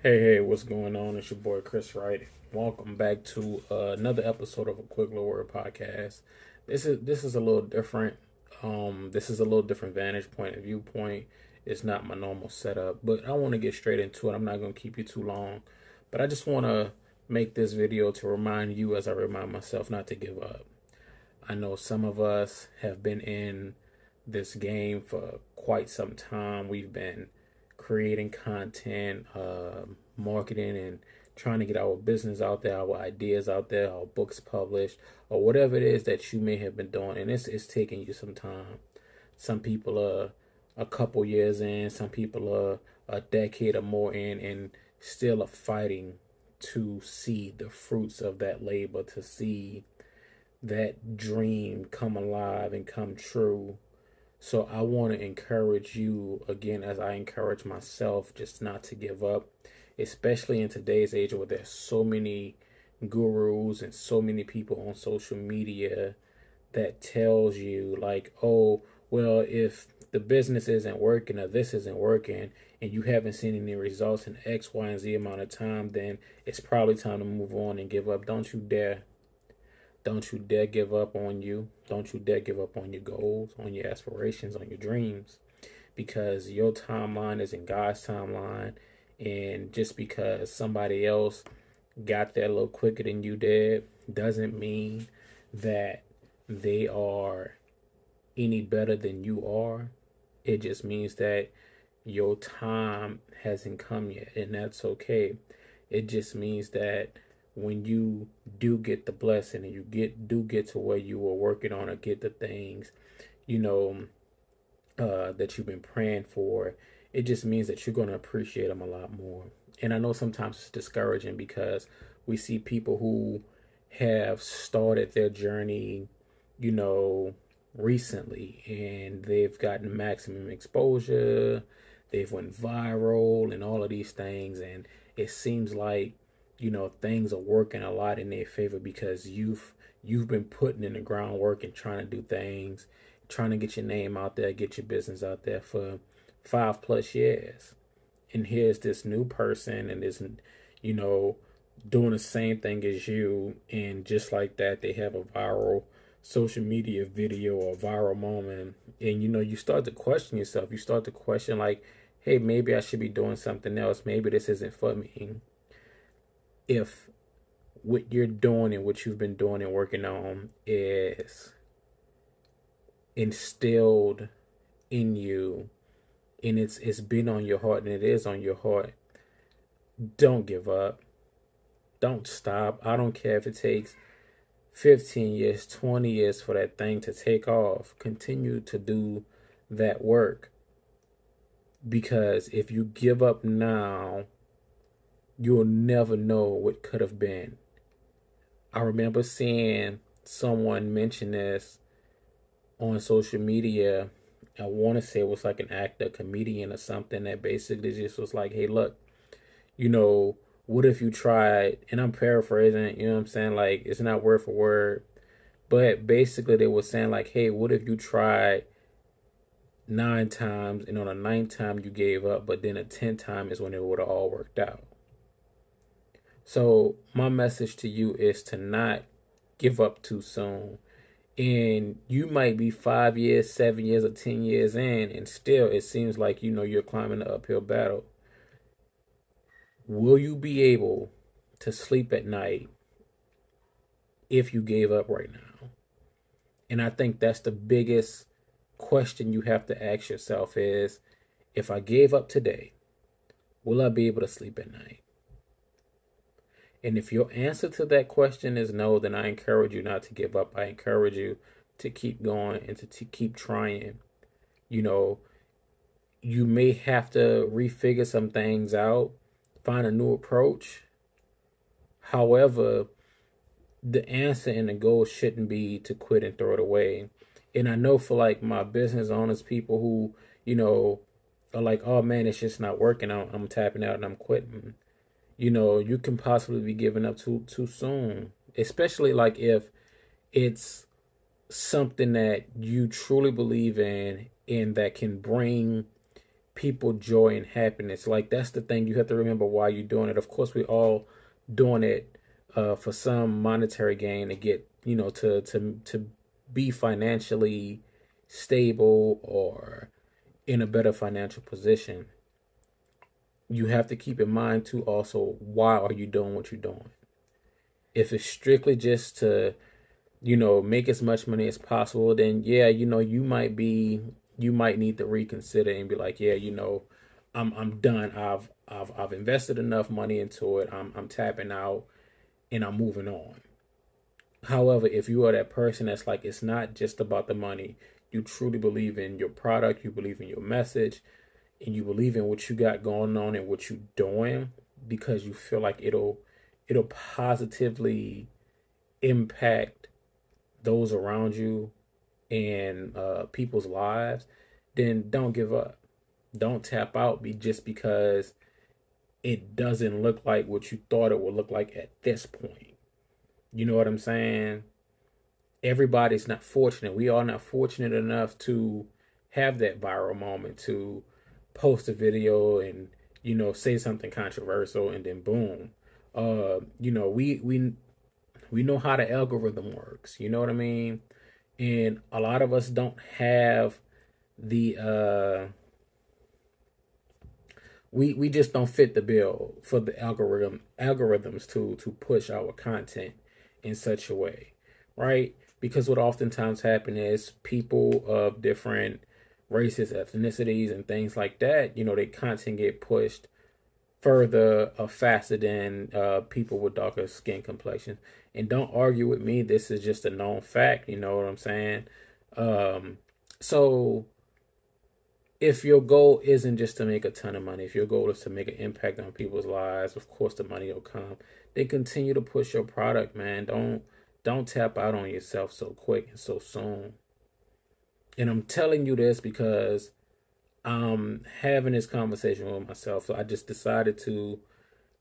Hey, what's going on? It's your boy Chris Wright. Welcome back to another episode of a Quick Little Word podcast. This is a little different. This is a little different vantage point and viewpoint. It's not my normal setup, but I want to get straight into it. I'm not going to keep you too long, but I just want to make this video to remind you, as I remind myself, not to give up. I know some of us have been in this game for quite some time. We've been creating content, marketing, and trying to get our business out there, our ideas out there, our books published, or whatever it is that you may have been doing. And it's taking you some time. Some people are a couple years in, some people are a decade or more in, and still are fighting to see the fruits of that labor, to see that dream come alive and come true. So I want to encourage you again, as I encourage myself, just not to give up, especially in today's age where there's so many gurus and so many people on social media that tells you like, oh, well, if the business isn't working or this isn't working and you haven't seen any results in X, Y, and Z amount of time, then it's probably time to move on and give up. Don't you dare. Don't you dare give up on you. Don't you dare give up on your goals, on your aspirations, on your dreams, because your timeline is in God's timeline. And just because somebody else got there a little quicker than you did doesn't mean that they are any better than you are. It just means that your time hasn't come yet, and that's okay. It just means that when you do get the blessing and you get to where you were working on or get the things, you know, that you've been praying for, it just means that you're going to appreciate them a lot more. And I know sometimes it's discouraging because we see people who have started their journey, you know, recently, and they've gotten maximum exposure, they've went viral and all of these things, and it seems like, you know, things are working a lot in their favor because you've been putting in the groundwork and trying to do things, trying to get your name out there, get your business out there for 5+ years. And here's this new person and this, you know, doing the same thing as you, and just like that, they have a viral social media video or viral moment, and you know, you start to question yourself. You start to question like, hey, maybe I should be doing something else. Maybe this isn't for me. If what you're doing and what you've been doing and working on is instilled in you, and it's been on your heart and it is on your heart, don't give up. Don't stop. I don't care if it takes 15 years, 20 years for that thing to take off. Continue to do that work, because if you give up now, you'll never know what could have been. I remember seeing someone mention this on social media. I want to say it was like an actor, comedian, or something, that basically just was like, hey, look, you know, what if you tried, and I'm paraphrasing, you know what I'm saying? Like, it's not word for word, but basically they were saying like, hey, what if you tried 9 times and on the ninth time you gave up, but then the 10th time is when it would have all worked out. So my message to you is to not give up too soon. And you might be 5 years, 7 years, or 10 years in, and still it seems like, you know, you're climbing the uphill battle. Will you be able to sleep at night if you gave up right now? And I think that's the biggest question you have to ask yourself is, if I gave up today, will I be able to sleep at night? And if your answer to that question is no, then I encourage you not to give up. I encourage you to keep going and to keep trying. You know, you may have to refigure some things out, find a new approach. However, the answer and the goal shouldn't be to quit and throw it away. And I know for like my business owners, people who, you know, are like, oh man, it's just not working. I'm tapping out and I'm quitting. You know, you can possibly be giving up too soon, especially like if it's something that you truly believe in and that can bring people joy and happiness. Like that's the thing you have to remember why you're doing it. Of course, we all doing it for some monetary gain to get to be financially stable or in a better financial position. You have to keep in mind too also why are you doing what you're doing. If it's strictly just to make as much money as possible, then yeah, you might need to reconsider and be like, yeah, I'm done. I've invested enough money into it. I'm tapping out and I'm moving on. However, if you are that person that's like it's not just about the money, you truly believe in your product, you believe in your message, and you believe in what you got going on and what you're doing because you feel like it'll positively impact those around you and people's lives, then don't give up. Don't tap out just because it doesn't look like what you thought it would look like at this point. You know what I'm saying? Everybody's not fortunate. We are not fortunate enough to have that viral moment to post a video and say something controversial and then boom. We know how the algorithm works. You know what I mean? And a lot of us don't have the we just don't fit the bill for the algorithms to push our content in such a way, right? Because what oftentimes happen is people of different races, ethnicities, and things like that, their content get pushed further faster than people with darker skin complexion. And don't argue with me. This is just a known fact. You know what I'm saying? So if your goal isn't just to make a ton of money, if your goal is to make an impact on people's lives, of course the money will come. Then continue to push your product, man. Don't tap out on yourself so quick and so soon. And I'm telling you this because I'm having this conversation with myself. So I just decided to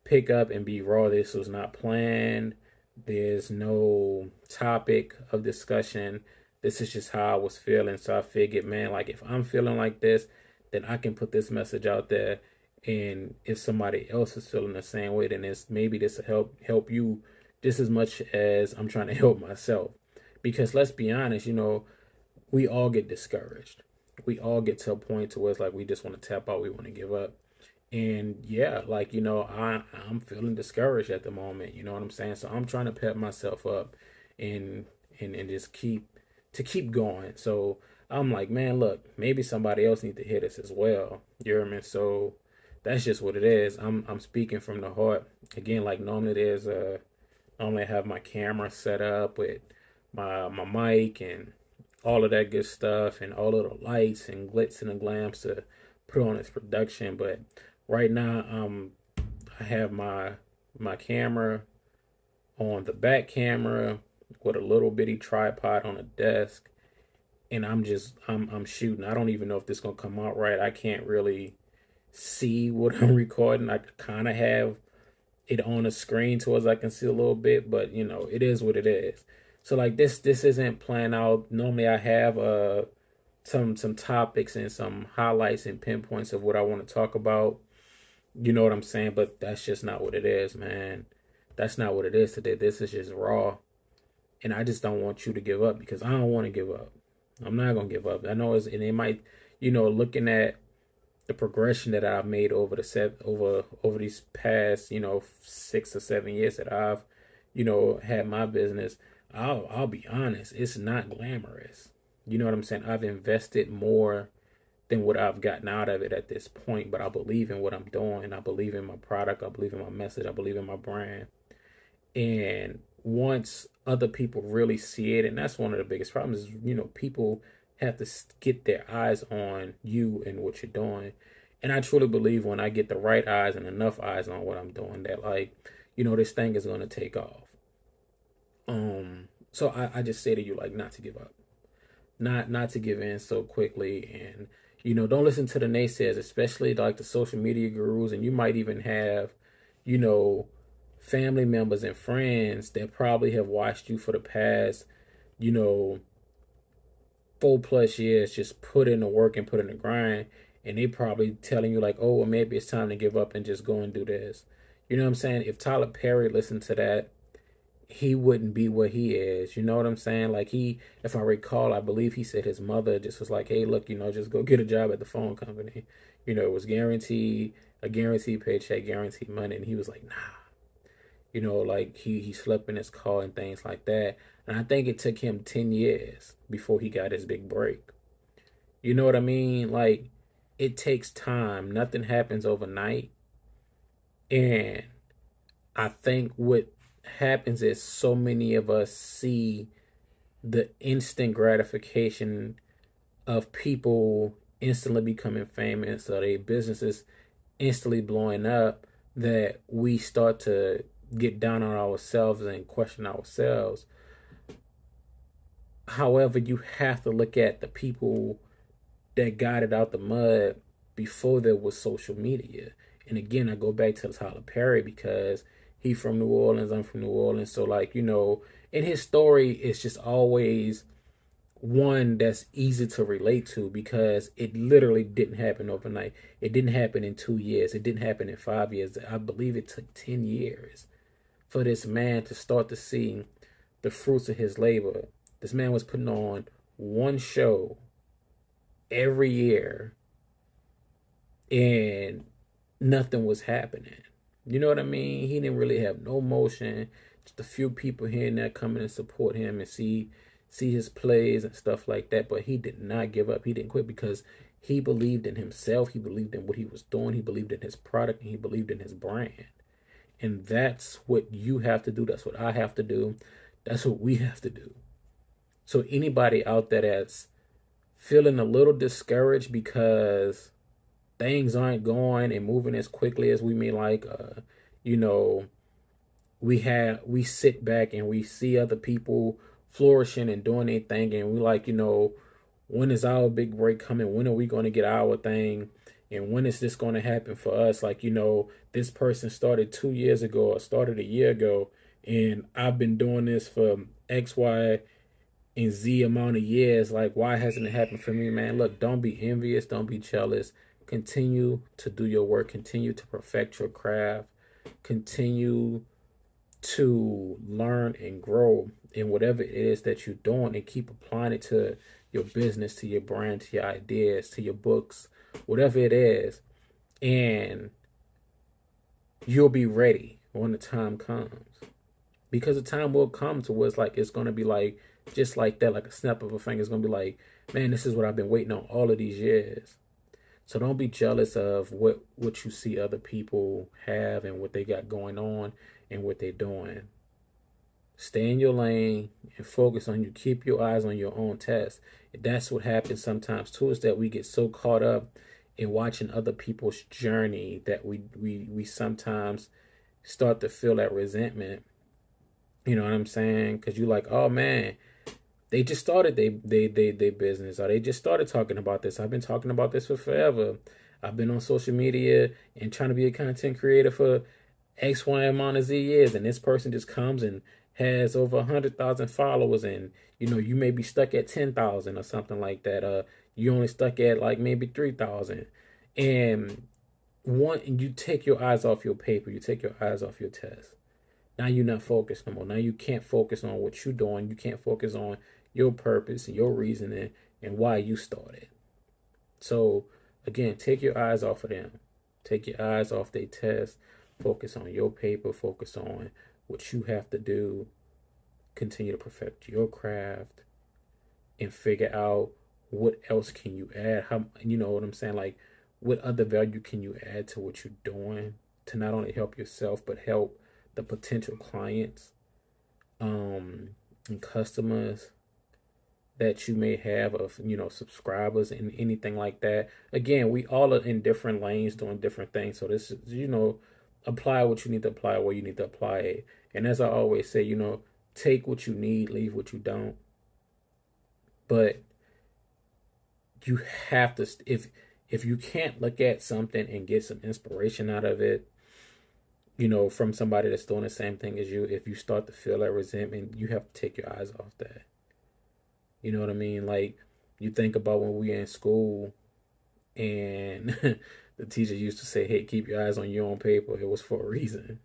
pick up and be raw. This was not planned. There's no topic of discussion. This is just how I was feeling. So I figured, man, like if I'm feeling like this, then I can put this message out there. And if somebody else is feeling the same way, then maybe this will help you just as much as I'm trying to help myself. Because let's be honest, we all get discouraged. We all get to a point to where it's like we just want to tap out, we want to give up. And yeah, like I'm feeling discouraged at the moment, you know what I'm saying? So I'm trying to pep myself up and just keep going. So I'm like, man, look, maybe somebody else needs to hear this as well. You know what I mean? So that's just what it is. I'm speaking from the heart. Again, like normally I have my camera set up with my mic and all of that good stuff and all of the lights and glitz and the glams to put on its production. But right now, I have my camera on the back camera with a little bitty tripod on a desk, and I'm shooting. I don't even know if this is gonna come out right. I can't really see what I'm recording. I kind of have it on the screen towards I can see a little bit, but it is what it is. So like this isn't planned out. Normally I have some topics and some highlights and pinpoints of what I want to talk about. You know what I'm saying? But that's just not what it is, man. That's not what it is today. This is just raw. And I just don't want you to give up because I don't want to give up. I'm not gonna give up. I know and it might, looking at the progression that I've made over over these past, 6 or 7 years that I've, had my business. I'll be honest, it's not glamorous. You know what I'm saying? I've invested more than what I've gotten out of it at this point, but I believe in what I'm doing. I believe in my product. I believe in my message. I believe in my brand. And once other people really see it, and that's one of the biggest problems is, people have to get their eyes on you and what you're doing. And I truly believe when I get the right eyes and enough eyes on what I'm doing, that this thing is going to take off. So I just say to you, like, not to give up, not to give in so quickly. And, don't listen to the naysayers, especially like the social media gurus. And you might even have, family members and friends that probably have watched you for the past, 4+ years, just put in the work and put in the grind. and they probably telling you like, oh, well, maybe it's time to give up and just go and do this. You know what I'm saying? If Tyler Perry listened to that, he wouldn't be what he is. You know what I'm saying? Like if I recall, I believe he said his mother just was like, hey, look, just go get a job at the phone company. It was a guaranteed paycheck, guaranteed money. And he was like, nah. Like he slept in his car and things like that. And I think it took him 10 years before he got his big break. You know what I mean? Like, it takes time. Nothing happens overnight. And I think what happens is so many of us see the instant gratification of people instantly becoming famous or their businesses instantly blowing up that we start to get down on ourselves and question ourselves. However, you have to look at the people that got it out the mud before there was social media. And again, I go back to Tyler Perry because he from New Orleans, I'm from New Orleans. So like, in his story, it's just always one that's easy to relate to because it literally didn't happen overnight. It didn't happen in 2 years. It didn't happen in 5 years. I believe it took 10 years for this man to start to see the fruits of his labor. This man was putting on one show every year and nothing was happening. You know what I mean? He didn't really have no motion. Just a few people here and there coming and support him and see his plays and stuff like that. But he did not give up. He didn't quit because he believed in himself. He believed in what he was doing. He believed in his product and he believed in his brand. And that's what you have to do. That's what I have to do. That's what we have to do. So anybody out there that's feeling a little discouraged because things aren't going and moving as quickly as we may like, we sit back and we see other people flourishing and doing their thing, and we like, when is our big break coming? When are we going to get our thing? And when is this going to happen for us? Like, this person started 2 years ago or started a year ago, and I've been doing this for X, Y, and Z amount of years. Like, why hasn't it happened for me, man? Look, don't be envious. Don't be jealous. Continue to do your work. Continue to perfect your craft. Continue to learn and grow in whatever it is that you're doing, and keep applying it to your business, to your brand, to your ideas, to your books, whatever it is. And you'll be ready when the time comes. Because the time will come to where it's going to be like, just like that, like a snap of a finger. It's going to be like, man, this is what I've been waiting on all of these years. So don't be jealous of what you see other people have and what they got going on and what they're doing. Stay in your lane and focus on you. Keep your eyes on your own test. That's what happens sometimes too, is that we get so caught up in watching other people's journey that we sometimes start to feel that resentment. You know what I'm saying? Because you're like, oh man, they just started they business, or they just started talking about this. I've been talking about this for forever. I've been on social media and trying to be a content creator for X, Y amount of Z years, and this person just comes and has over 100,000 followers, and you may be stuck at 10,000 or something like that. You only stuck at like maybe 3,000, and you take your eyes off your paper, you take your eyes off your test. Now you're not focused no more. Now you can't focus on what you're doing. You can't focus on your purpose and your reasoning and why you started. So again, take your eyes off of them. Take your eyes off their test. Focus on your paper. Focus on what you have to do. Continue to perfect your craft and figure out what else can you add. How, you know what I'm saying? Like, what other value can you add to what you're doing to not only help yourself but help the potential clients and customers that you may have, of subscribers and anything like that. Again, we all are in different lanes doing different things, so this is apply what you need to apply where you need to apply it. And as I always say, take what you need, leave what you don't. But you have to, if you can't look at something and get some inspiration out of it, from somebody that's doing the same thing as you, if you start to feel that resentment, you have to take your eyes off that. You know what I mean? Like, you think about when we were in school And the teacher used to say, hey, keep your eyes on your own paper. It was for a reason.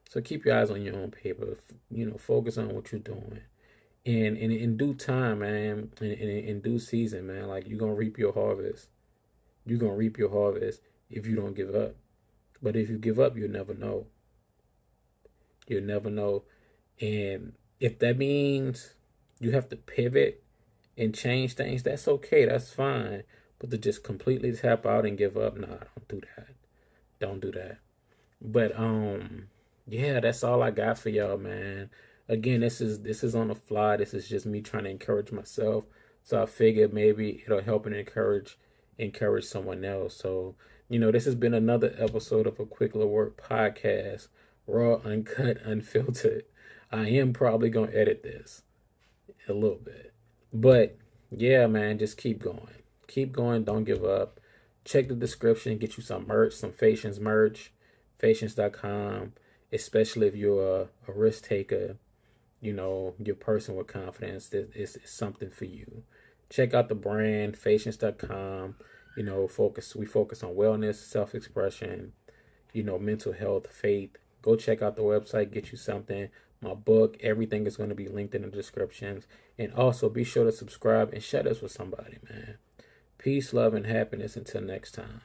So keep your eyes on your own paper. Focus on what you're doing. And in due time, man, in due season, man, like you're gonna reap your harvest. You're gonna reap your harvest if you don't give up. But if you give up, you'll never know. You'll never know. And if that means you have to pivot and change things, that's okay. That's fine. But to just completely tap out and give up, nah, don't do that. Don't do that. But yeah, that's all I got for y'all, man. Again, this is on the fly. This is just me trying to encourage myself. So I figured maybe it'll help and encourage someone else. So, this has been another episode of a Quick Little Work podcast, raw, uncut, unfiltered. I am probably gonna edit this a little bit. But yeah, man, just keep going. Keep going, don't give up. Check the description, get you some merch, some Faciens merch, Faciens.com, especially if you're a risk taker, you're a person with confidence. That is something for you. Check out the brand, Faciens.com. We focus on wellness, self-expression, mental health, faith. Go check out the website, get you something. My book, everything is going to be linked in the descriptions. And also be sure to subscribe and share this with somebody, man. Peace, love, and happiness until next time.